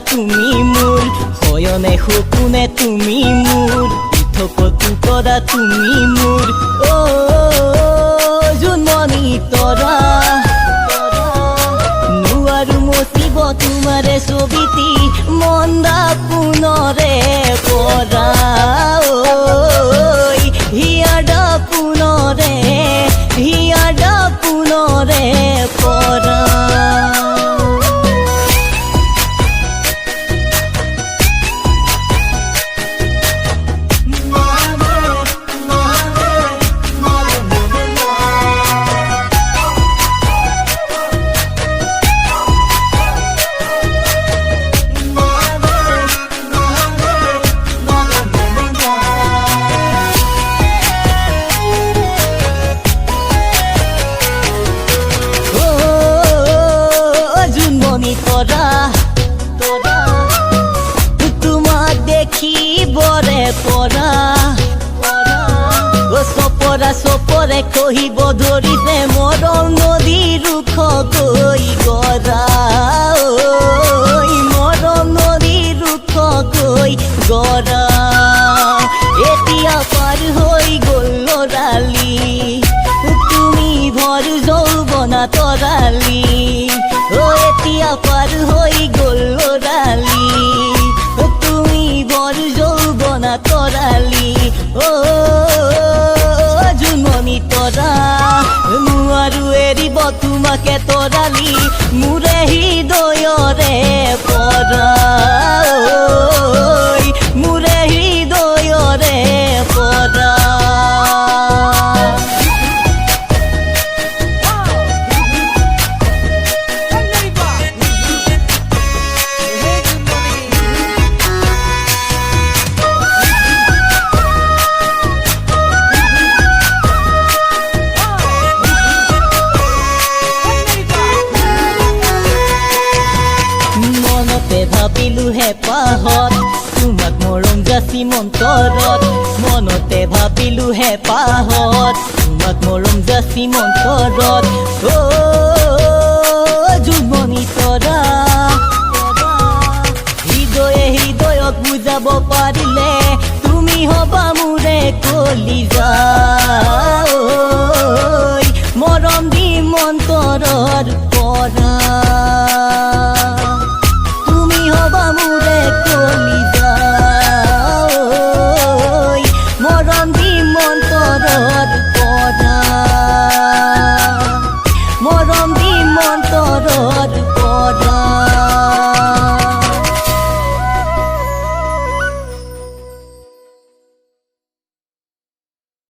তুমি মোৰ হয়নে সপোনে তুমি মোৰ পৃথকতো কৰা তুমি মোৰ জোনমণি তৰা নোৱাৰো মচিব তোমাৰে ছবিটি মন্দা পুনৰে পৰা হিয়াডা পুনৰে পৰা তোমাক দেখি বৰে পৰা চপৰে কহিব ধৰিছে মৰম নদী ৰুখ গৈ গৰা মৰম নদী ৰুখ গৈ গৰা এতিয়া পাৰ হৈ গ'ল লৰালি তুমি ভৰ যৌৱনা তৰালি এতিয়া পাৰ হৈ গ'ল লৰালি তুমি ভৰ যৌৱনা তৰালি জোনমণি তৰা নোৱাৰো এৰিব তোমাকে তৰালি মোৰে হৃদয়ৰে পৰা মোৰে হৃদয়ৰে পৰা ভাবিলো হেঁপাহত তোমাক মৰম যাচি মন্তৰত মনতে ভাবিলো হেঁপাহত তোমাক মৰম যাচি মন্তৰত জোনমণি তৰা হৃদয়ক বুজাব পাৰিলে তুমি হবা মোৰে কলিজা মৰম দি মন্তৰৰ পৰা হবা মোৰে কলিজা মৰম দি মন্তৰৰ পৰা মৰম দি মন্তৰৰ